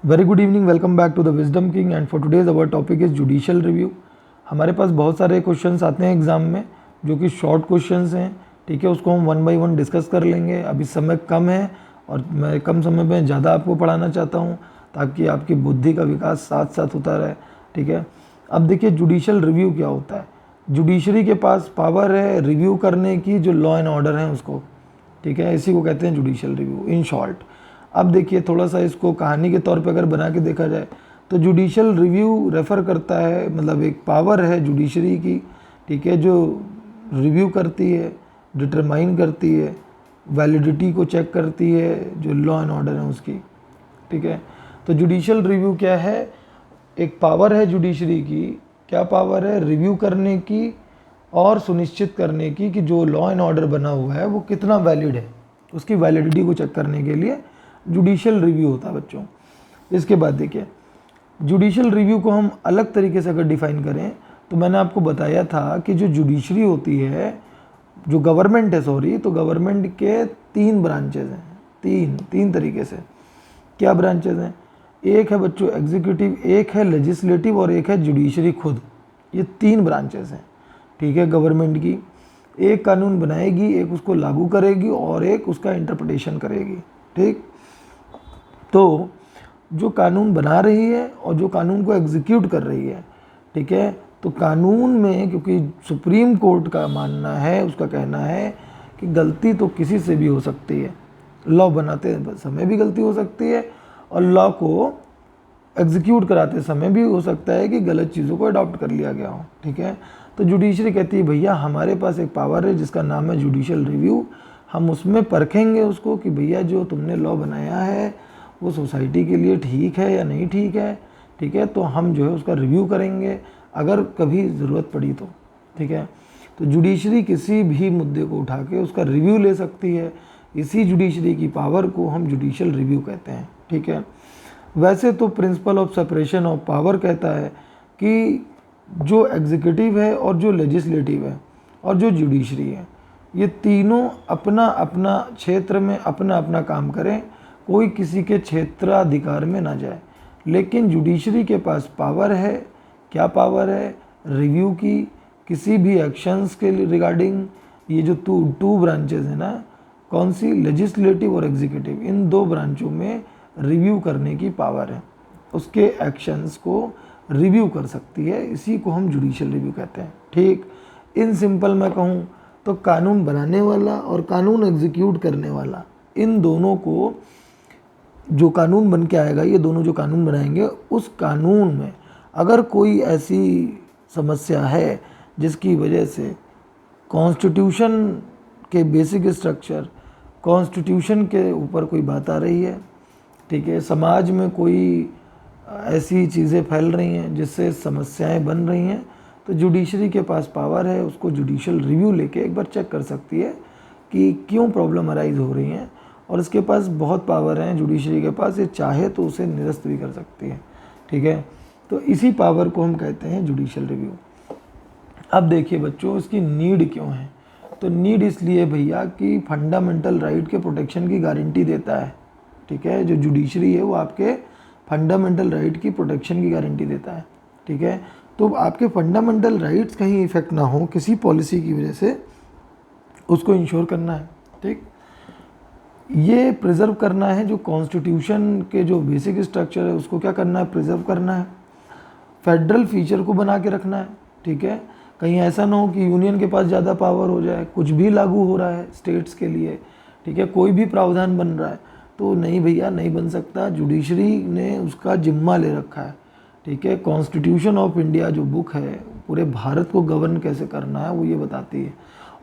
Very good evening, welcome back to the wisdom king and for today's our topic is judicial review. हमारे पास बहुत सारे questions आते हैं एग्ज़ाम में जो कि शॉर्ट क्वेश्चंस हैं, ठीक है। उसको हम वन बाय वन डिस्कस कर लेंगे। अभी समय कम है और मैं कम समय में ज़्यादा आपको पढ़ाना चाहता हूँ ताकि आपकी बुद्धि का विकास साथ साथ होता रहे, ठीक है। अब देखिए जुडिशियल रिव्यू क्या होता है। जुडिशरी के पास पावर है रिव्यू करने की जो लॉ एंड ऑर्डर है उसको, ठीक है। इसी को कहते हैं जुडिशियल रिव्यू इन शॉर्ट। अब देखिए थोड़ा सा इसको कहानी के तौर पे अगर बना के देखा जाए तो जुडिशियल रिव्यू रेफ़र करता है, मतलब एक पावर है जुडिशरी की, ठीक है, जो रिव्यू करती है, डिटरमाइन करती है, वैलिडिटी को चेक करती है जो लॉ एंड ऑर्डर है उसकी, ठीक है। तो जुडिशियल रिव्यू क्या है? एक पावर है जुडिशरी की। क्या पावर है? रिव्यू करने की और सुनिश्चित करने की कि जो लॉ एंड ऑर्डर बना हुआ है वो कितना वैलिड है, उसकी वैलिडिटी को चेक करने के लिए जुडिशियल रिव्यू होता है बच्चों। इसके बाद देखिए जुडिशियल रिव्यू को हम अलग तरीके से अगर डिफाइन करें तो मैंने आपको बताया था कि जो जुडिशरी होती है, जो गवर्नमेंट है सॉरी, तो गवर्नमेंट के तीन ब्रांचेज हैं, तीन तरीके से। क्या ब्रांचेज हैं? एक है बच्चों एग्जीक्यूटिव, एक है लेजिस्लेटिव और एक है जुडिशरी खुद। ये तीन ब्रांचेज हैं, ठीक है, गवर्नमेंट की। एक कानून बनाएगी, एक उसको लागू करेगी और एक उसका इंटरप्रिटेशन करेगी, ठीक। तो जो कानून बना रही है और जो कानून को एग्जीक्यूट कर रही है, ठीक है, तो कानून में क्योंकि सुप्रीम कोर्ट का मानना है, उसका कहना है कि गलती तो किसी से भी हो सकती है, लॉ बनाते समय भी गलती हो सकती है और लॉ को एग्जीक्यूट कराते समय भी हो सकता है कि गलत चीज़ों को अडॉप्ट कर लिया गया हो, ठीक है। तो जुडिशरी कहती है भैया हमारे पास एक पावर है जिसका नाम है जुडिशियल रिव्यू। हम उसमें परखेंगे उसको कि भैया जो तुमने लॉ बनाया है वो सोसाइटी के लिए ठीक है या नहीं ठीक है, ठीक है। तो हम जो है उसका रिव्यू करेंगे अगर कभी ज़रूरत पड़ी तो, ठीक है। तो जुडिशरी किसी भी मुद्दे को उठा के उसका रिव्यू ले सकती है। इसी जुडिशरी की पावर को हम जुडिशियल रिव्यू कहते हैं, ठीक है। वैसे तो principle of separation of power कहता है कि जो एग्जीक्यूटिव है और जो लेजिस्लेटिव है और जो जुडिशरी है, ये तीनों अपना अपना क्षेत्र में अपना अपना काम करें, कोई किसी के क्षेत्राधिकार में ना जाए। लेकिन जुडिशरी के पास पावर है, क्या पावर है? रिव्यू की, किसी भी एक्शंस के रिगार्डिंग। ये जो टू ब्रांचेस है ना, कौन सी? लेजिस्लेटिव और एग्जीक्यूटिव, इन दो ब्रांचों में रिव्यू करने की पावर है, उसके एक्शंस को रिव्यू कर सकती है। इसी को हम जुडिशियल रिव्यू कहते हैं, ठीक। इन सिंपल मैं कहूँ तो कानून बनाने वाला और कानून एग्जीक्यूट करने वाला, इन दोनों को, जो कानून बन के आएगा, ये दोनों जो कानून बनाएंगे, उस कानून में अगर कोई ऐसी समस्या है जिसकी वजह से कॉन्स्टिट्यूशन के बेसिक स्ट्रक्चर, कॉन्स्टिट्यूशन के ऊपर कोई बात आ रही है, ठीक है, समाज में कोई ऐसी चीज़ें फैल रही हैं जिससे समस्याएं बन रही हैं, तो जुडिशरी के पास पावर है, उसको जुडिशियल रिव्यू लेके एक बार चेक कर सकती है कि क्यों प्रॉब्लम अराइज हो रही हैं। और इसके पास बहुत पावर है जुडिशरी के पास, ये चाहे तो उसे निरस्त भी कर सकती है, ठीक है। तो इसी पावर को हम कहते हैं जुडिशियल रिव्यू। अब देखिए बच्चों इसकी नीड क्यों है? तो नीड इसलिए भैया कि फंडामेंटल राइट के प्रोटेक्शन की गारंटी देता है, ठीक है। जो जुडिशरी है वो आपके फंडामेंटल राइट की प्रोटेक्शन की गारंटी देता है, ठीक है। तो आपके फंडामेंटल राइट्स कहीं इफेक्ट ना हो किसी पॉलिसी की वजह से, उसको इंश्योर करना है, ठीक। ये प्रिजर्व करना है, जो कॉन्स्टिट्यूशन के जो बेसिक स्ट्रक्चर है उसको क्या करना है? प्रिजर्व करना है। फेडरल फीचर को बना के रखना है, ठीक है। कहीं ऐसा ना हो कि यूनियन के पास ज़्यादा पावर हो जाए, कुछ भी लागू हो रहा है स्टेट्स के लिए, ठीक है, कोई भी प्रावधान बन रहा है तो नहीं भैया नहीं बन सकता। जुडिशरी ने उसका जिम्मा ले रखा है, ठीक है। कॉन्स्टिट्यूशन ऑफ इंडिया जो बुक है पूरे भारत को गवर्न कैसे करना है वो ये बताती है,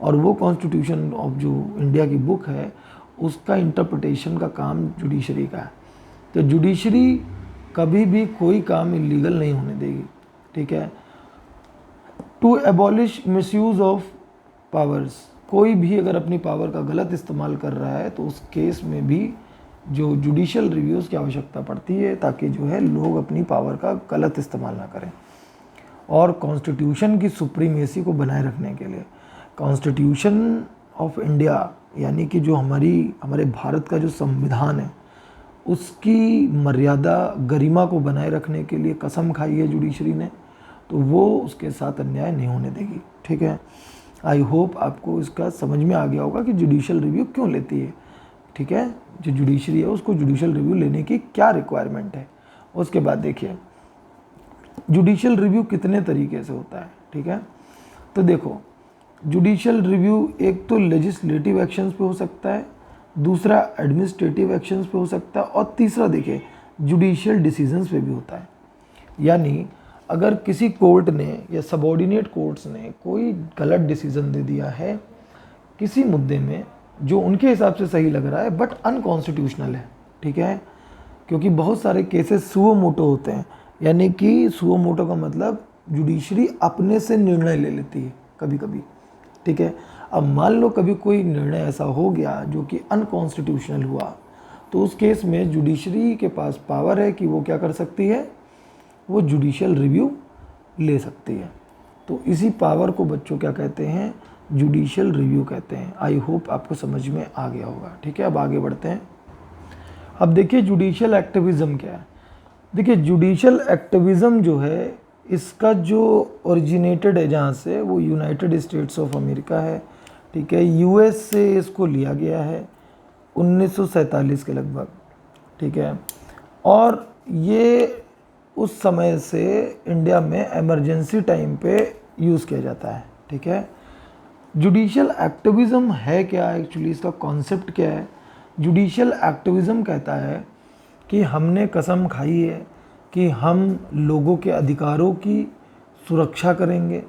और वो कॉन्स्टिट्यूशन ऑफ जो इंडिया की बुक है उसका इंटरप्रिटेशन का काम जुडिशरी का है। तो जुडिशरी कभी भी कोई काम इलीगल नहीं होने देगी, ठीक है। To abolish misuse of powers, कोई भी अगर अपनी पावर का गलत इस्तेमाल कर रहा है तो उस केस में भी जो जुडिशियल रिव्यूज़ की आवश्यकता पड़ती है ताकि जो है लोग अपनी पावर का गलत इस्तेमाल ना करें। और कॉन्स्टिट्यूशन की सुप्रीमेसी को बनाए रखने के लिए कॉन्स्टिट्यूशन ऑफ इंडिया, यानी कि जो हमारे भारत का जो संविधान है, उसकी मर्यादा गरिमा को बनाए रखने के लिए कसम खाई है जुडिशरी ने, तो वो उसके साथ अन्याय नहीं होने देगी। ठीक है, आई होप आपको इसका समझ में आ गया होगा कि जुडिशियल रिव्यू क्यों लेती है। ठीक है, जो जुडिशरी है उसको जुडिशियल रिव्यू लेने की क्या रिक्वायरमेंट है। उसके बाद देखिए जुडिशियल रिव्यू कितने तरीके से होता है। ठीक है, तो देखो जुडिशियल रिव्यू एक तो लेजिस्लेटिव एक्शंस पे हो सकता है, दूसरा एडमिनिस्ट्रेटिव एक्शंस पे हो सकता है, और तीसरा देखिए जुडिशियल डिसीजंस पे भी होता है। यानी अगर किसी कोर्ट ने या सबऑर्डिनेट कोर्ट्स ने कोई गलत डिसीजन दे दिया है किसी मुद्दे में जो उनके हिसाब से सही लग रहा है बट अनकॉन्स्टिट्यूशनल है। ठीक है, क्योंकि बहुत सारे केसेस सुओ मोटो होते हैं, यानी कि सुओ मोटो का मतलब जुडिशरी अपने से निर्णय ले लेती है कभी कभी। ठीक है, अब मान लो कभी कोई निर्णय ऐसा हो गया जो कि अनकॉन्स्टिट्यूशनल हुआ, तो उस केस में जुडिशरी के पास पावर है कि वो क्या कर सकती है, वो जुडिशियल रिव्यू ले सकती है। तो इसी पावर को बच्चों क्या कहते हैं, जुडिशियल रिव्यू कहते हैं। आई होप आपको समझ में आ गया होगा। ठीक है, अब आगे बढ़ते हैं। अब देखिए जुडिशियल एक्टिविज़म क्या है। देखिए जुडिशियल एक्टिविज़म जो है इसका जो ओरिजिनेटेड है जहाँ से, वो यूनाइटेड स्टेट्स ऑफ अमेरिका है। ठीक है, यूएस से इसको लिया गया है 1947 के लगभग। ठीक है, और ये उस समय से इंडिया में इमरजेंसी टाइम पे यूज़ किया जाता है। ठीक है, जुडिशियल एक्टिविज़म है क्या, एक्चुअली इसका कॉन्सेप्ट क्या है। जुडिशियल एक्टिविज़म कहता है कि हमने कसम खाई है कि हम लोगों के अधिकारों की सुरक्षा करेंगे।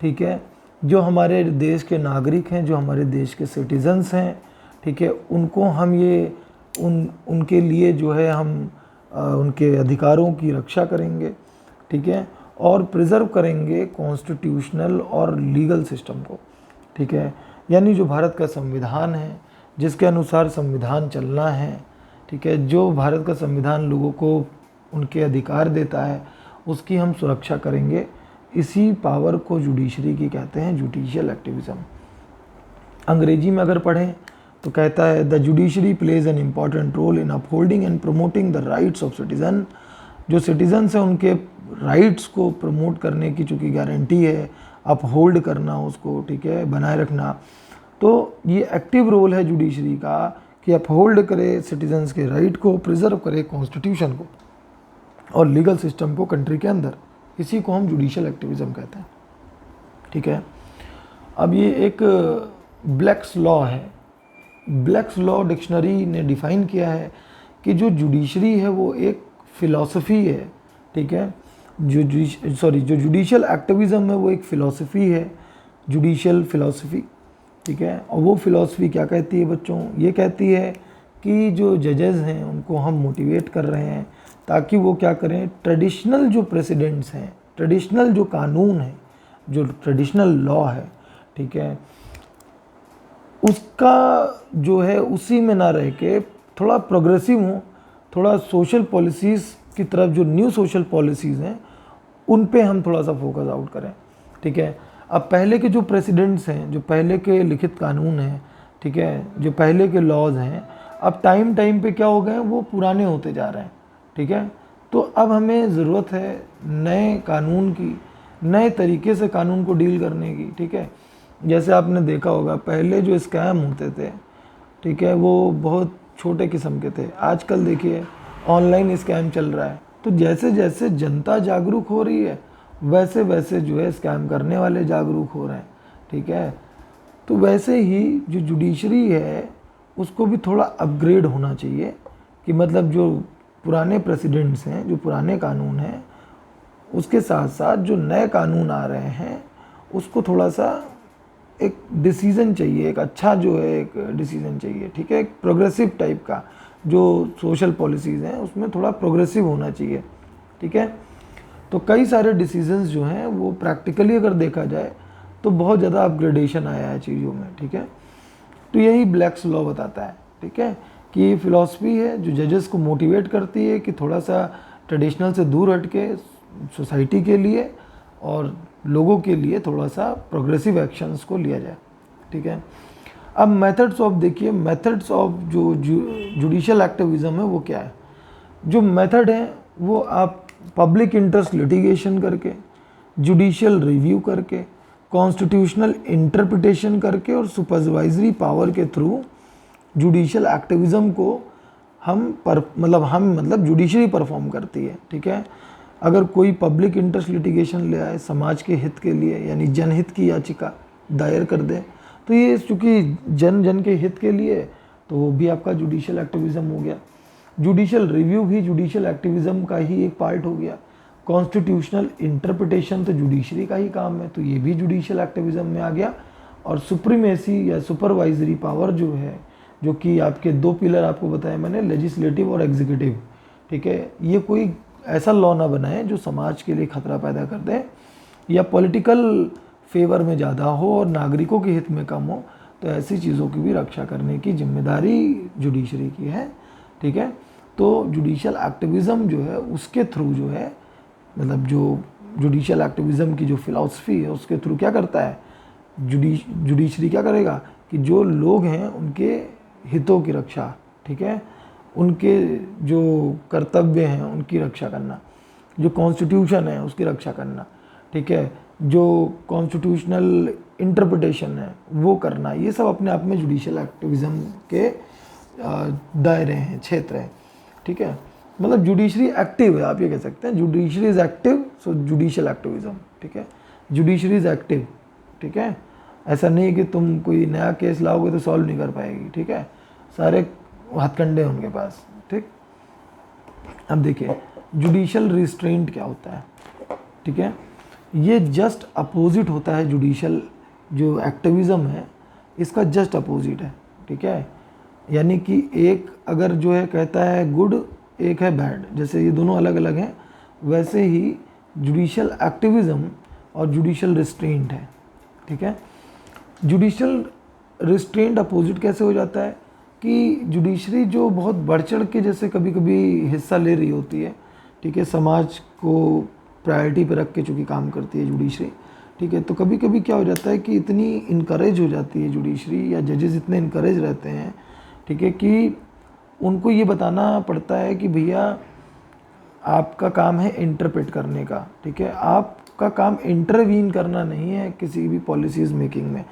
ठीक है, जो हमारे देश के नागरिक हैं, जो हमारे देश के सिटीजन्स हैं, ठीक है, उनको हम ये उनके लिए जो है हम उनके अधिकारों की रक्षा करेंगे। ठीक है, और प्रिजर्व करेंगे कॉन्स्टिट्यूशनल और लीगल सिस्टम को। ठीक है, यानी जो भारत का संविधान है, जिसके अनुसार संविधान चलना है। ठीक है, जो भारत का संविधान लोगों को उनके अधिकार देता है, उसकी हम सुरक्षा करेंगे। इसी पावर को जुडिशरी की कहते हैं जुडिशियल एक्टिविज़म। अंग्रेजी में अगर पढ़ें तो कहता है the judiciary plays an important role in upholding and promoting the rights of citizen. जो सिटीजन्स हैं उनके राइट्स को प्रमोट करने की चूँकि गारंटी है, अपहोल्ड करना उसको, ठीक है, बनाए रखना। तो ये एक्टिव रोल है जुडिशरी का कि अपहोल्ड करे सिटीजन्स के राइट को, प्रिजर्व करे कॉन्स्टिट्यूशन को और लीगल सिस्टम को कंट्री के अंदर। इसी को हम जुडिशियल एक्टिविज़म कहते हैं। ठीक है, अब ये एक ब्लैक्स लॉ है। ब्लैक्स लॉ डिक्शनरी ने डिफ़ाइन किया है कि जो जुडिशरी है वो एक फ़िलॉसफी है। ठीक है, जो जुडिशियल एक्टिविज़म है वो एक फ़िलॉसफी है, जुडिशियल फ़िलॉसफी। ठीक है, और वो फ़िलॉसफी क्या कहती है बच्चों, ये कहती है कि जो जजेस हैं उनको हम मोटिवेट कर रहे हैं ताकि वो क्या करें, ट्रेडिशनल जो प्रेसिडेंट्स हैं, ट्रेडिशनल जो कानून है, जो ट्रेडिशनल लॉ है, ठीक है, उसका जो है उसी में ना रह के थोड़ा प्रोग्रेसिव हो, थोड़ा सोशल पॉलिसीज़ की तरफ, जो न्यू सोशल पॉलिसीज़ हैं उन पे हम थोड़ा सा फोकस आउट करें। ठीक है, अब पहले के जो प्रेसिडेंट्स हैं, जो पहले के लिखित कानून हैं, ठीक है, जो पहले के लॉज हैं, अब टाइम पे क्या हो गए हैं, वो पुराने होते जा रहे हैं। ठीक है, तो अब हमें ज़रूरत है नए कानून की, नए तरीके से कानून को डील करने की। ठीक है, जैसे आपने देखा होगा पहले जो स्कैम होते थे, ठीक है, वो बहुत छोटे किस्म के थे। आजकल देखिए ऑनलाइन स्कैम चल रहा है। तो जैसे जैसे जनता जागरूक हो रही है वैसे वैसे जो है स्कैम करने वाले जागरूक हो रहे हैं। ठीक है, तो वैसे ही जो जुडिशरी है उसको भी थोड़ा अपग्रेड होना चाहिए कि मतलब जो पुराने प्रेसिडेंट्स हैं, जो पुराने कानून हैं, उसके साथ साथ जो नए कानून आ रहे हैं उसको थोड़ा सा एक डिसीज़न चाहिए, एक अच्छा जो है एक डिसीज़न चाहिए। ठीक है, एक प्रोग्रेसिव टाइप का, जो सोशल पॉलिसीज़ हैं उसमें थोड़ा प्रोग्रेसिव होना चाहिए। ठीक है, तो कई सारे डिसीजंस जो हैं वो प्रैक्टिकली अगर देखा जाए तो बहुत ज़्यादा अपग्रेडेशन आया है चीज़ों में। ठीक है, तो यही ब्लैक्स लॉ बताता है। ठीक है, कि ये फ़िलॉसफी है जो जजेस को मोटिवेट करती है कि थोड़ा सा ट्रेडिशनल से दूर हट के सोसाइटी के लिए और लोगों के लिए थोड़ा सा प्रोग्रेसिव एक्शंस को लिया जाए। ठीक है, अब मेथड्स ऑफ देखिए, मेथड्स ऑफ जो जुडिशियल एक्टिविज़म है वो क्या है। जो मेथड है वो आप पब्लिक इंटरेस्ट लिटिगेशन करके, जुडिशियल रिव्यू करके, कॉन्स्टिट्यूशनल इंटरप्रिटेशन करके और सुपरवाइजरी पावर के थ्रू जुडिशियल एक्टिविज़म को हम जुडिशरी परफॉर्म करती है। ठीक है, अगर कोई पब्लिक इंटरेस्ट लिटिगेशन ले आए समाज के हित के लिए, यानी जनहित की याचिका दायर कर दे, तो ये चूँकि जन के हित के लिए, तो वो भी आपका जुडिशियल एक्टिविज़म हो गया। जुडिशियल रिव्यू भी जुडिशियल एक्टिविज़म का ही एक पार्ट हो गया। कॉन्स्टिट्यूशनल इंटरप्रिटेशन तो जुडिशरी का ही काम है, तो ये भी जुडिशियल एक्टिविज़म में आ गया। और सुप्रीमेसी या सुपरवाइजरी पावर जो है, जो कि आपके दो पिलर आपको बताए मैंने, लेजिस्लेटिव और एग्जीक्यूटिव। ठीक है, ये कोई ऐसा लॉ ना बनाए जो समाज के लिए खतरा पैदा कर दे या पॉलिटिकल फेवर में ज़्यादा हो और नागरिकों के हित में कम हो, तो ऐसी चीज़ों की भी रक्षा करने की जिम्मेदारी जुडिशरी की है। ठीक है, तो जुडिशियल एक्टिविज़म जो है उसके थ्रू जो है, मतलब जो जुडिशियल एक्टिविज़म की जो फिलॉसफी है उसके थ्रू क्या करता है, जुडिशरी क्या करेगा कि जो लोग हैं उनके हितों की रक्षा, ठीक है, उनके जो कर्तव्य हैं उनकी रक्षा करना, जो कॉन्स्टिट्यूशन है उसकी रक्षा करना, ठीक है, जो कॉन्स्टिट्यूशनल इंटरप्रिटेशन है वो करना, ये सब अपने आप में जुडिशियल एक्टिविज़म के दायरे हैं, क्षेत्र हैं। ठीक है, मतलब जुडिशरी एक्टिव है, आप ये कह सकते हैं judiciary is active, so judicial activism. ठीक है, जुडिशरी इज़ एक्टिव। ठीक है, ऐसा नहीं कि तुम कोई नया केस लाओगे तो सॉल्व नहीं कर पाएगी। ठीक है, सारे हथकंडे हैं उनके पास। ठीक, अब देखिए जुडिशियल रिस्ट्रेंट क्या होता है। ठीक है, ये जस्ट अपोजिट होता है जुडिशियल जो एक्टिविज़म है इसका जस्ट अपोजिट है। ठीक है, यानी कि एक अगर जो है कहता है गुड, एक है बैड, जैसे ये दोनों अलग अलग हैं, वैसे ही जुडिशियल एक्टिविज़म और जुडिशियल रिस्ट्रेंट है। ठीक है, जुडिशियल रिस्ट्रेंट अपोजिट कैसे हो जाता है कि जुडिशरी जो बहुत बढ़ चढ़ के जैसे कभी कभी हिस्सा ले रही होती है, ठीक है, समाज को प्रायोरिटी पे रख के चूँकि काम करती है जुडिशरी। ठीक है, तो कभी कभी क्या हो जाता है कि इतनी इनकरेज हो जाती है जुडिशरी या जजेस इतने इनकरेज रहते हैं, ठीक है, कि उनको ये बताना पड़ता है कि भैया आपका काम है इंटरप्रेट करने का। ठीक है, आपका काम इंटरवीन करना नहीं है किसी भी पॉलिसीज़ मेकिंग में।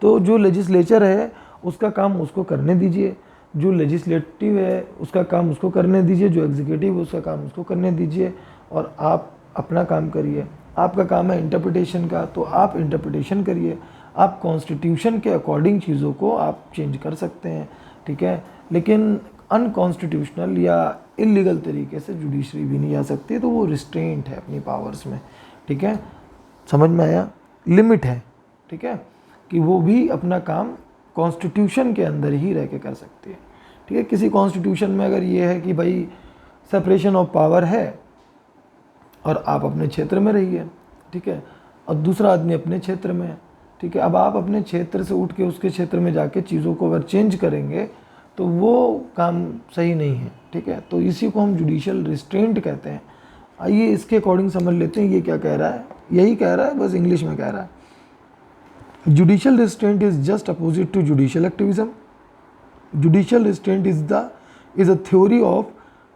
तो जो लेजिस्लेचर है उसका काम उसको करने दीजिए, जो लेजिस्लेटिव है उसका काम उसको करने दीजिए, जो एग्जीक्यूटिव है उसका काम उसको करने दीजिए, और आप अपना काम करिए। आपका काम है इंटरप्रिटेशन का, तो आप इंटरप्रिटेशन करिए। आप कॉन्स्टिट्यूशन के अकॉर्डिंग चीज़ों को आप चेंज कर सकते हैं। ठीक है, लेकिन अनकॉन्स्टिट्यूशनल या इलीगल तरीके से जुडिशरी भी नहीं जा सकती, तो वो रिस्ट्रेंट है अपनी पावर्स में। ठीक है, समझ में आया, लिमिट है। ठीक है, कि वो भी अपना काम कॉन्स्टिट्यूशन के अंदर ही रह के कर सकती है। ठीक है, किसी कॉन्स्टिट्यूशन में अगर ये है कि भाई सेपरेशन ऑफ पावर है और आप अपने क्षेत्र में रहिए, ठीक है, और दूसरा आदमी अपने क्षेत्र में है, ठीक है, अब आप अपने क्षेत्र से उठ के उसके क्षेत्र में जाके चीज़ों को अगर चेंज करेंगे तो वो काम सही नहीं है। ठीक है, तो इसी को हम जुडिशियल रिस्ट्रेंट कहते हैं। आइए इसके अकॉर्डिंग समझ लेते हैं ये क्या कह रहा है। यही कह रहा है, बस इंग्लिश में कह रहा है। Judicial restraint is just opposite to judicial activism. Judicial restraint is a theory of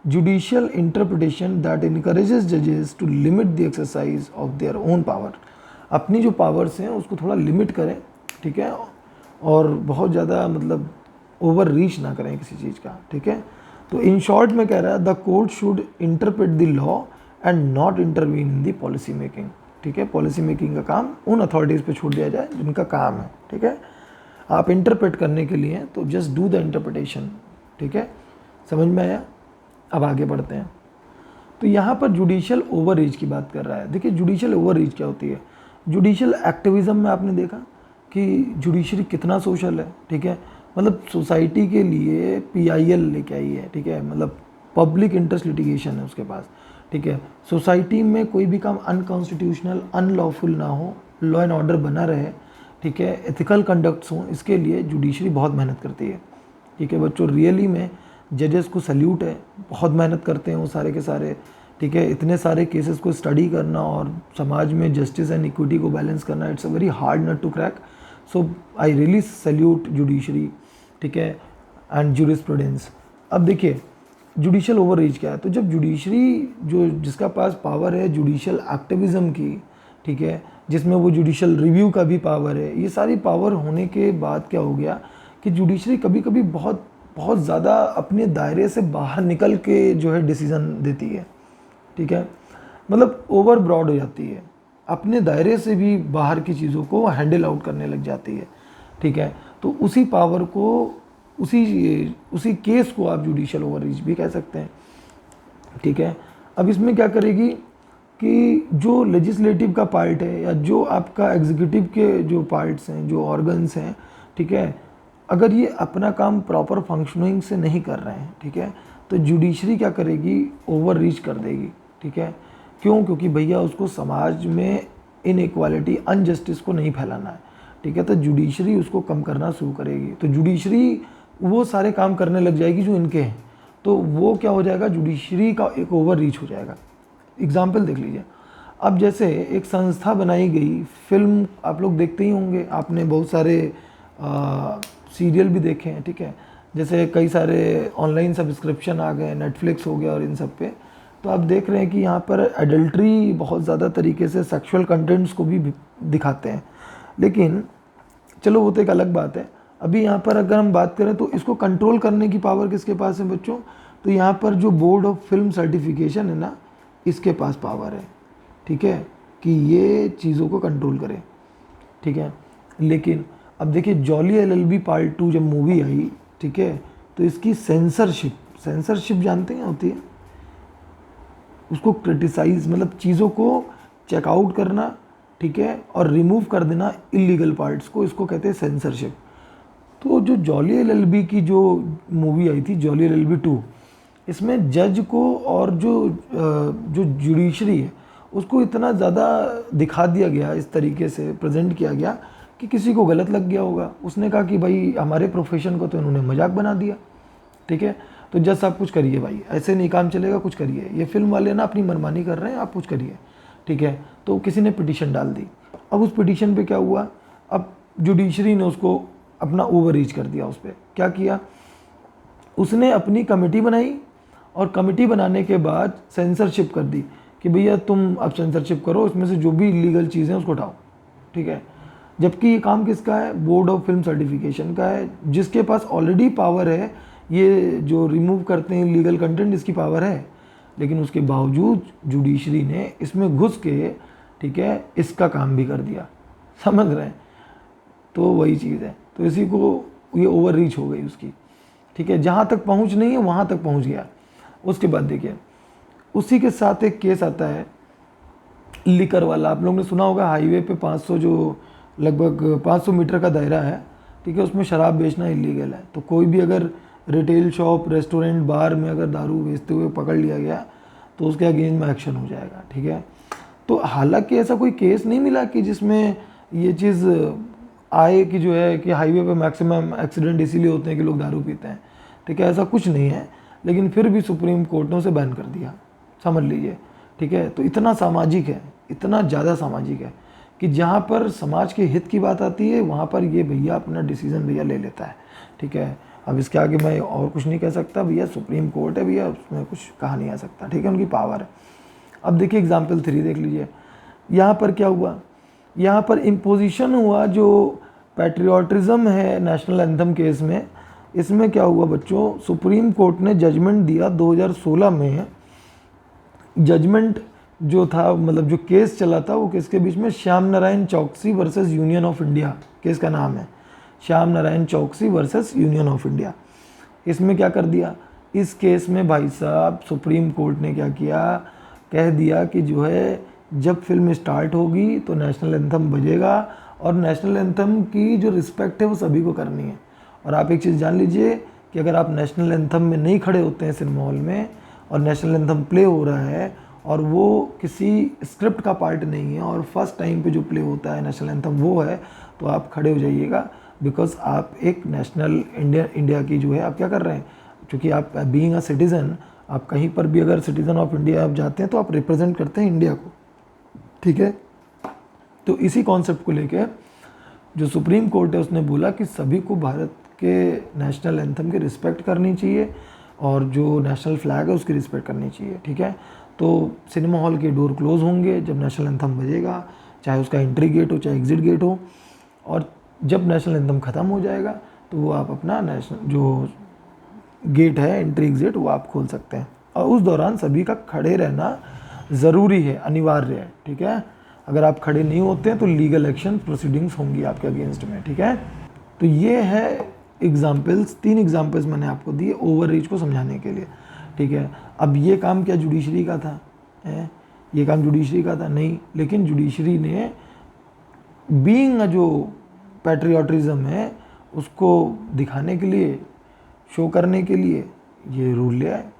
judicial interpretation that encourages judges to limit the exercise of their own power. अपनी जो पावर्स हैं उसको थोड़ा लिमिट करें, ठीक है, और बहुत ज़्यादा मतलब ओवर रीच ना करें किसी चीज़ का। ठीक है, तो इन शॉर्ट में कह रहा है the court should interpret the law and not intervene in the policy making. ठीक है, पॉलिसी मेकिंग का काम उन अथॉरिटीज़ पे छोड़ दिया जाए जिनका काम है। ठीक है, आप इंटरप्रेट करने के लिए तो जस्ट डू द इंटरप्रिटेशन। ठीक है, समझ में आया। अब आगे बढ़ते हैं। तो यहाँ पर जुडिशियल ओवर रीच की बात कर रहा है। देखिए जुडिशियल ओवर रीच क्या होती है। जुडिशियल एक्टिविज़म में आपने देखा कि जुडिशरी कितना सोशल है। ठीक है, मतलब सोसाइटी के लिए PIL लेके आई है। ठीक है, मतलब पब्लिक इंटरेस्ट लिटिगेशन है उसके पास। ठीक है, सोसाइटी में कोई भी काम अनकॉन्स्टिट्यूशनल अनलॉफुल ना हो, लॉ एंड ऑर्डर बना रहे, ठीक है, एथिकल कंडक्ट्स हों, इसके लिए जुडिशरी बहुत मेहनत करती है। ठीक है बच्चों, रियली में जजेस को सल्यूट है, बहुत मेहनत करते हैं वो सारे के सारे। ठीक है, इतने सारे केसेस को स्टडी करना और समाज में जस्टिस एंड इक्विटी को बैलेंस करना, it's a very hard nut to crack. So I really salute judiciary. ठीक है, एंड जूरिस्प्रूडेंस। अब देखिए जुडिशल ओवररीच क्या है? तो जब जुडिशरी जो जिसका पास पावर है जुडिशल एक्टिविज़म की, ठीक है, जिसमें वो जुडिशल रिव्यू का भी पावर है, ये सारी पावर होने के बाद क्या हो गया कि जुडिशरी कभी कभी बहुत बहुत ज़्यादा अपने दायरे से बाहर निकल के जो है डिसीज़न देती है, ठीक है, मतलब ओवर ब्रॉड हो जाती है, अपने दायरे से भी बाहर की चीज़ों को हैंडल आउट करने लग जाती है, ठीक है। तो उसी पावर को, उसी केस को आप जुडिशल ओवररीच भी कह सकते हैं, ठीक है। अब इसमें क्या करेगी कि जो लेजिस्लेटिव का पार्ट है या जो आपका एग्जीक्यूटिव के जो पार्ट्स हैं, जो ऑर्गन्स हैं, ठीक है, अगर ये अपना काम प्रॉपर फंक्शनिंग से नहीं कर रहे हैं, ठीक है, तो जुडिशरी क्या करेगी? ओवररीच कर देगी, ठीक है। क्यों? क्योंकि भैया उसको समाज में इनइक्वालिटी, अनजस्टिस को नहीं फैलाना है, ठीक है, तो जुडिशरी उसको कम करना शुरू करेगी। तो जुडिशरी वो सारे काम करने लग जाएगी जो इनके हैं, तो वो क्या हो जाएगा? जुडिशरी का एक ओवररीच हो जाएगा। एग्जाम्पल देख लीजिए, अब जैसे एक संस्था बनाई गई, फिल्म आप लोग देखते ही होंगे, आपने बहुत सारे सीरियल भी देखे हैं, ठीक है, जैसे कई सारे ऑनलाइन सब्सक्रिप्शन आ गए, नेटफ्लिक्स हो गया और इन सब पे, तो आप देख रहे हैं कि यहाँ पर एडल्ट्री बहुत ज़्यादा तरीके से सेक्सुअल कंटेंट्स को भी दिखाते हैं। लेकिन चलो वो तो एक अलग बात है। अभी यहाँ पर अगर हम बात करें तो इसको कंट्रोल करने की पावर किसके पास है बच्चों? तो यहाँ पर जो बोर्ड ऑफ फिल्म सर्टिफिकेशन है ना, इसके पास पावर है, ठीक है, कि ये चीज़ों को कंट्रोल करे, ठीक है। लेकिन अब देखिए जॉली एलएलबी पार्ट 2 जब मूवी आई, ठीक है, तो इसकी सेंसरशिप जानते हैं होती है, उसको क्रिटिसाइज मतलब चीज़ों को चेकआउट करना, ठीक है, और रिमूव कर देना इलीगल पार्ट्स को, इसको कहते हैं सेंसरशिप। तो जो जॉली एलएलबी की जो मूवी आई थी, जॉली एलएलबी 2, इसमें जज को और जो जुडिशरी है उसको इतना ज़्यादा दिखा दिया गया, इस तरीके से प्रेजेंट किया गया कि किसी को गलत लग गया होगा। उसने कहा कि भाई हमारे प्रोफेशन को तो इन्होंने मजाक बना दिया, ठीक है, तो जज साहब कुछ करिए भाई, ऐसे नहीं काम चलेगा, कुछ करिए, ये फिल्म वाले ना अपनी मनमानी कर रहे हैं, आप कुछ करिए, ठीक है। तो किसी ने पिटीशन डाल दी। अब उस पिटीशन पे क्या हुआ? अब जुडिशरी ने उसको अपना ओवररीच कर दिया। उस पर क्या किया? उसने अपनी कमेटी बनाई और कमेटी बनाने के बाद सेंसरशिप कर दी कि भैया तुम अब सेंसरशिप करो, इसमें से जो भी इलीगल चीज़ें उसको उठाओ, ठीक है। जबकि ये काम किसका है? बोर्ड ऑफ फिल्म सर्टिफिकेशन का है, जिसके पास ऑलरेडी पावर है, ये जो रिमूव करते हैं इलीगल कंटेंट, इसकी पावर है। लेकिन उसके बावजूद जुडिशरी ने इसमें घुस के, ठीक है, इसका काम भी कर दिया, समझ रहे हैं? तो वही चीज़ है, तो इसी को ये ओवररीच हो गई उसकी, ठीक है, जहाँ तक पहुँच नहीं है वहाँ तक पहुँच गया। उसके बाद देखिए उसी के साथ एक केस आता है लिकर वाला। आप लोगों ने सुना होगा, हाईवे पे 500 जो लगभग 500 मीटर का दायरा है, ठीक है, उसमें शराब बेचना इलीगल है। तो कोई भी अगर रिटेल शॉप, रेस्टोरेंट, बार में अगर दारू बेचते हुए पकड़ लिया गया तो उसके अगेंस्ट में एक्शन हो जाएगा, ठीक है। तो हालांकि ऐसा कोई केस नहीं मिला कि जिसमें ये चीज़ आए कि जो है कि हाईवे पे मैक्सिमम एक्सीडेंट इसीलिए होते हैं कि लोग दारू पीते हैं, ठीक है, ऐसा कुछ नहीं है। लेकिन फिर भी सुप्रीम कोर्ट ने उसे बैन कर दिया, समझ लीजिए, ठीक है। तो इतना सामाजिक है, इतना ज़्यादा सामाजिक है कि जहाँ पर समाज के हित की बात आती है वहाँ पर ये भैया अपना डिसीज़न भैया ले लेता है, ठीक है। अब इसके आगे मैं और कुछ नहीं कह सकता, भैया सुप्रीम कोर्ट है भैया, उसमें कुछ कहा नहीं आ सकता, ठीक है, उनकी पावर है। अब देखिए एग्जाम्पल 3 देख लीजिए, यहाँ पर क्या हुआ? यहाँ पर इम्पोजिशन हुआ जो पैट्रियोटिज़म है नेशनल एंथम केस में। इसमें क्या हुआ बच्चों? सुप्रीम कोर्ट ने जजमेंट दिया 2016 में। जजमेंट जो था, मतलब जो केस चला था, वो किसके बीच में? श्याम नारायण चौकसी versus union of India, case का नाम है श्याम नारायण चौकसी वर्सेस यूनियन ऑफ इंडिया। इसमें क्या कर दिया? इस केस में भाई साहब सुप्रीम कोर्ट ने क्या किया? कह दिया कि जो है जब फिल्म स्टार्ट होगी तो नेशनल एंथम बजेगा और नेशनल एंथम की जो रिस्पेक्ट है वो सभी को करनी है। और आप एक चीज़ जान लीजिए कि अगर आप नेशनल एंथम में नहीं खड़े होते हैं सिनेमा हॉल में और नेशनल एंथम प्ले हो रहा है और वो किसी स्क्रिप्ट का पार्ट नहीं है और फर्स्ट टाइम पे जो प्ले होता है नेशनल एंथम वो है, तो आप खड़े हो जाइएगा, बिकॉज आप एक नेशनल इंडिया की जो है आप क्या कर रहे हैं, क्योंकि आप बीइंग अ सिटीज़न, आप कहीं पर भी अगर सिटीज़न ऑफ इंडिया आप जाते हैं तो आप रिप्रेजेंट करते हैं इंडिया को, ठीक है। तो इसी कॉन्सेप्ट को लेकर जो सुप्रीम कोर्ट है उसने बोला कि सभी को भारत के नेशनल एंथम की रिस्पेक्ट करनी चाहिए और जो नेशनल फ्लैग है उसकी रिस्पेक्ट करनी चाहिए, ठीक है। तो सिनेमा हॉल के डोर क्लोज़ होंगे जब नेशनल एंथम बजेगा, चाहे उसका एंट्री गेट हो चाहे एग्ज़िट गेट हो, और जब नेशनल एंथम ख़त्म हो जाएगा तो वो आप अपना नेशनल जो गेट है एंट्री एग्ज़िट वो आप खोल सकते हैं। और उस दौरान सभी का खड़े रहना ज़रूरी है, अनिवार्य है, ठीक है। अगर आप खड़े नहीं होते हैं तो लीगल एक्शन प्रोसीडिंग्स होंगी आपके अगेंस्ट में, ठीक है। तो ये है एग्जाम्पल्स, 3 एग्जाम्पल्स मैंने आपको दिए ओवर रीच को समझाने के लिए, ठीक है। अब ये काम क्या जुडिशरी का था? ये काम जुडिशरी का था? नहीं, लेकिन जुडिशरी ने बीइंग जो पैट्रियोटिज्म है उसको दिखाने के लिए, शो करने के लिए ये रूल लिया है,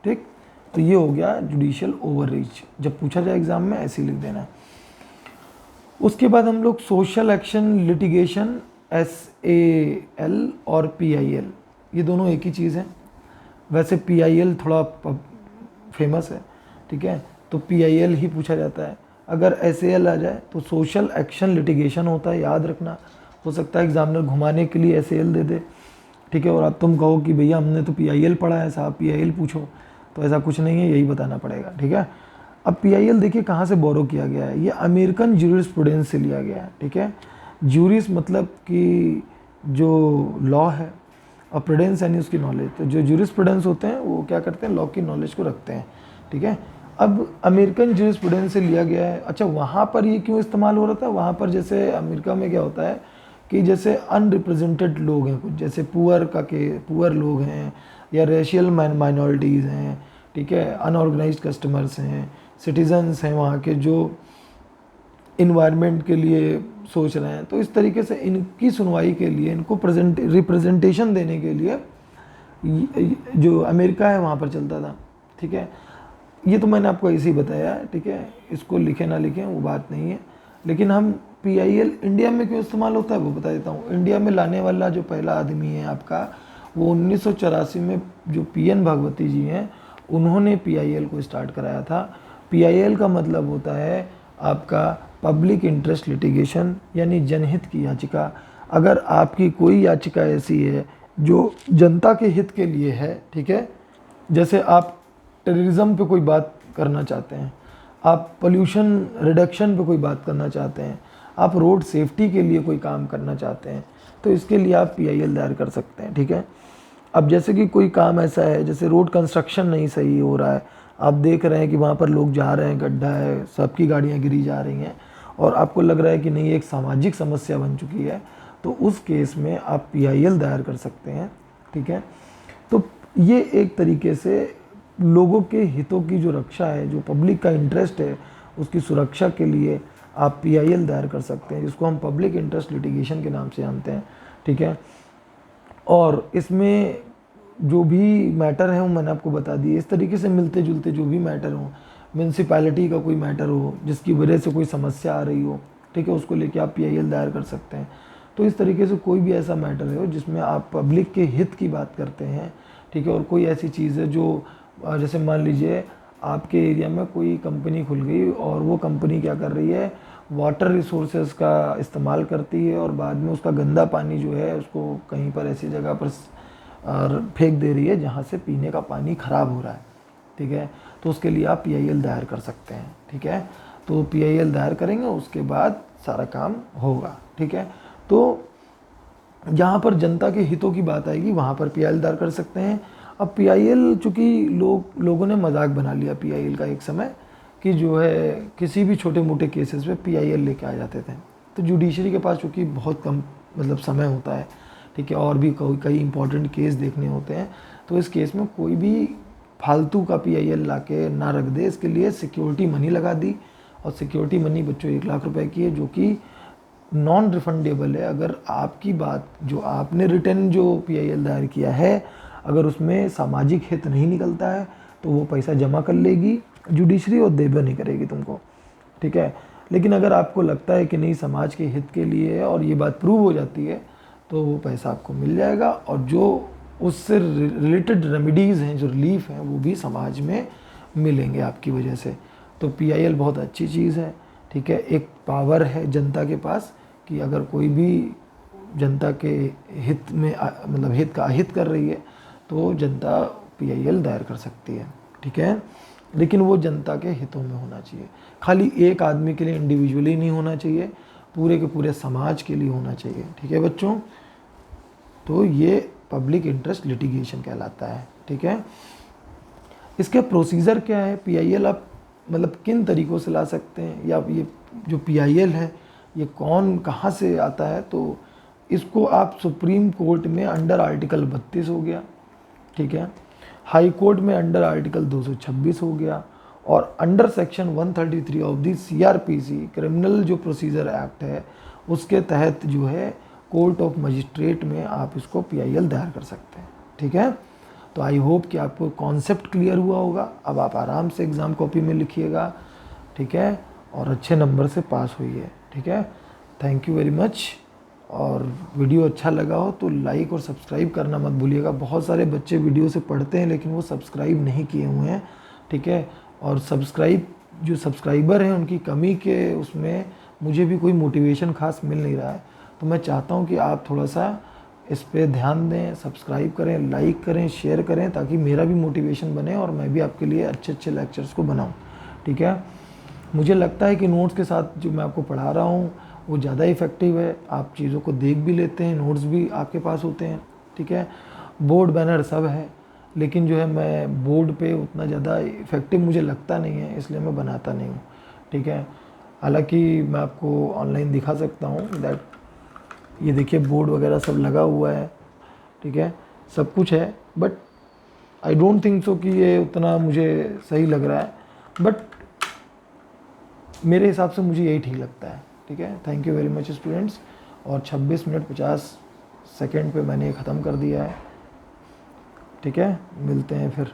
ठीक। तो ये हो गया जुडिशियल ओवर रीच। जब पूछा जाए एग्जाम में ऐसे ही लिख देना। उसके बाद हम लोग सोशल एक्शन लिटिगेशन, SAL और PIL, ये दोनों एक ही चीज़ है। वैसे PIL थोड़ा फेमस है, ठीक है, तो PIL ही पूछा जाता है। अगर SAL आ जाए तो सोशल एक्शन लिटिगेशन होता है, याद रखना। हो सकता है एग्जामिनर घुमाने के लिए SAL दे दे, ठीक है, और अब तुम कहो कि भैया हमने तो PIL पढ़ा है साहब, PIL पूछो, तो ऐसा कुछ नहीं है, यही बताना पड़ेगा, ठीक है। अब PIL देखिए कहाँ से बोरो किया गया है, ये अमेरिकन ज्यूरिस्प्रूडेंस से लिया गया है, ठीक है। ज्यूरिस मतलब कि जो लॉ है, और प्रूडेंस यानी उसकी नॉलेज। तो जो ज्यूरिस्प्रूडेंस होते हैं वो क्या करते हैं, लॉ की नॉलेज को रखते हैं, ठीक है। अब अमेरिकन ज्यूरिस्प्रूडेंस से लिया गया है। अच्छा, वहाँ पर ये क्यों इस्तेमाल हो रहा था? वहाँ पर जैसे अमेरिका में क्या होता है कि जैसे अनरिप्रेजेंटेड लोग हैं कुछ, जैसे पुअर लोग हैं, या रेशियल माइनॉरिटीज़ हैं, ठीक है, अनऑर्गेनाइज्ड कस्टमर्स हैं, सिटीजन्स हैं वहाँ के जो इन्वायरमेंट के लिए सोच रहे हैं। तो इस तरीके से इनकी सुनवाई के लिए, इनको रिप्रेजेंटेशन देने के लिए जो अमेरिका है वहाँ पर चलता था, ठीक है। ये तो मैंने आपको ऐसे ही बताया, ठीक है, इसको लिखें ना लिखें वो बात नहीं है। लेकिन हम PIL इंडिया में क्यों इस्तेमाल होता है वो बता देता हूँ। इंडिया में लाने वाला जो पहला आदमी है आपका, वो 1984 में जो PN भागवती जी हैं उन्होंने PIL को स्टार्ट कराया था। PIL का मतलब होता है आपका पब्लिक इंटरेस्ट लिटिगेशन, यानी जनहित की याचिका। अगर आपकी कोई याचिका ऐसी है जो जनता के हित के लिए है, ठीक है, जैसे आप टेररिज्म पे कोई बात करना चाहते हैं, आप पोल्यूशन रिडक्शन पे कोई बात करना चाहते हैं, आप रोड सेफ्टी के लिए कोई काम करना चाहते हैं, तो इसके लिए आप PIL दायर कर सकते हैं, ठीक है। अब जैसे कि कोई काम ऐसा है, जैसे रोड कंस्ट्रक्शन नहीं सही हो रहा है, आप देख रहे हैं कि वहाँ पर लोग जा रहे हैं, गड्ढा है, सबकी गाड़ियाँ गिरी जा रही हैं, और आपको लग रहा है कि नहीं एक सामाजिक समस्या बन चुकी है, तो उस केस में आप PIL दायर कर सकते हैं, ठीक है। तो ये एक तरीके से लोगों के हितों की जो रक्षा है, जो पब्लिक का इंटरेस्ट है उसकी सुरक्षा के लिए आप PIL दायर कर सकते हैं, जिसको हम पब्लिक इंटरेस्ट लिटिगेशन के नाम से जानते हैं, ठीक है। और इसमें जो भी मैटर है वो मैंने आपको बता दिए। इस तरीके से मिलते जुलते जो भी मैटर हो, म्यूनसिपैलिटी का कोई मैटर हो जिसकी वजह से कोई समस्या आ रही हो, ठीक है, उसको लेके आप PIL दायर कर सकते हैं। तो इस तरीके से कोई भी ऐसा मैटर है जिसमें आप पब्लिक के हित की बात करते हैं, ठीक है, और कोई ऐसी चीज़ है जो जैसे मान लीजिए आपके एरिया में कोई कंपनी खुल गई और वो कंपनी क्या कर रही है, वाटर रिसोर्सेज का इस्तेमाल करती है और बाद में उसका गंदा पानी जो है उसको कहीं पर ऐसी जगह पर फेंक दे रही है जहाँ से पीने का पानी ख़राब हो रहा है, ठीक है। तो उसके लिए आप PIL दायर कर सकते हैं, ठीक है। तो PIL दायर करेंगे, उसके बाद सारा काम होगा, ठीक है। तो जहाँ पर जनता के हितों की बात आएगी वहाँ पर PIL दायर कर सकते हैं। अब PIL चूँकि लोगों ने मजाक बना लिया PIL का एक समय, कि जो है किसी भी छोटे मोटे केसेस पे PIL लेके आ जाते थे। तो जुडिशरी के पास चूँकि बहुत कम मतलब समय होता है, ठीक है, और भी कई इंपॉर्टेंट केस देखने होते हैं, तो इस केस में कोई भी फालतू का PIL ला के ना रख दे। इसके लिए सिक्योरिटी मनी लगा दी, और सिक्योरिटी मनी बच्चों 1 लाख रुपए की है, जो कि नॉन रिफंडेबल है। अगर आपकी बात जो आपने रिटर्न जो PIL दायर किया है, अगर उसमें सामाजिक हित नहीं निकलता है तो वो पैसा जमा कर लेगी जुडिशरी और देबे नहीं करेगी तुमको, ठीक है। लेकिन अगर आपको लगता है कि नहीं समाज के हित के लिए है और ये बात प्रूव हो जाती है, तो वो पैसा आपको मिल जाएगा, और जो उससे रिलेटेड रेमेडीज़ हैं, जो रिलीफ हैं, वो भी समाज में मिलेंगे आपकी वजह से। तो PIL बहुत अच्छी चीज़ है, ठीक है। एक पावर है जनता के पास कि अगर कोई भी जनता के हित में मतलब हित का अहित कर रही है तो जनता PIL दायर कर सकती है, ठीक है। लेकिन वो जनता के हितों में होना चाहिए, खाली एक आदमी के लिए इंडिविजुअली नहीं होना चाहिए, पूरे के पूरे समाज के लिए होना चाहिए, ठीक है बच्चों। तो ये पब्लिक इंटरेस्ट लिटिगेशन कहलाता है, ठीक है। इसके प्रोसीजर क्या है, PIL आप मतलब किन तरीक़ों से ला सकते हैं, या ये जो PIL है ये कौन कहाँ से आता है, तो इसको आप सुप्रीम कोर्ट में अंडर आर्टिकल 32 हो गया, ठीक है, हाई कोर्ट में अंडर आर्टिकल 226 हो गया, और under section 133 of the CRPC criminal जो प्रोसीजर एक्ट है उसके तहत जो है कोर्ट ऑफ मजिस्ट्रेट में आप इसको PIL दायर कर सकते हैं, ठीक है। तो आई होप कि आपको कॉन्सेप्ट क्लियर हुआ होगा। अब आप आराम से एग्ज़ाम कॉपी में लिखिएगा, ठीक है, और अच्छे नंबर से पास होइए, ठीक है। Thank you very much. और वीडियो अच्छा लगा हो तो लाइक और सब्सक्राइब करना मत भूलिएगा। बहुत सारे बच्चे वीडियो से पढ़ते हैं लेकिन वो सब्सक्राइब नहीं किए हुए हैं, ठीक है। और जो सब्सक्राइबर हैं उनकी कमी के उसमें मुझे भी कोई मोटिवेशन खास मिल नहीं रहा है, तो मैं चाहता हूँ कि आप थोड़ा सा इस पे ध्यान दें, सब्सक्राइब करें, लाइक करें, शेयर करें, ताकि मेरा भी मोटिवेशन बने और मैं भी आपके लिए अच्छे अच्छे लेक्चर्स को बनाऊँ, ठीक है। मुझे लगता है कि नोट्स के साथ जो मैं आपको पढ़ा रहा हूँ वो ज़्यादा इफ़ेक्टिव है, आप चीज़ों को देख भी लेते हैं, नोट्स भी आपके पास होते हैं, ठीक है। बोर्ड बैनर सब है, लेकिन जो है मैं बोर्ड पे उतना ज़्यादा इफ़ेक्टिव मुझे लगता नहीं है, इसलिए मैं बनाता नहीं हूँ, ठीक है। हालांकि मैं आपको ऑनलाइन दिखा सकता हूँ दैट ये देखिए बोर्ड वगैरह सब लगा हुआ है, ठीक है, सब कुछ है, but I don't think so कि ये उतना मुझे सही लग रहा है, बट मेरे हिसाब से मुझे यही ठीक लगता है, ठीक है। Thank you very much students. और 26 मिनट 50 सेकेंड पे मैंने ख़त्म कर दिया है, ठीक है। मिलते हैं फिर।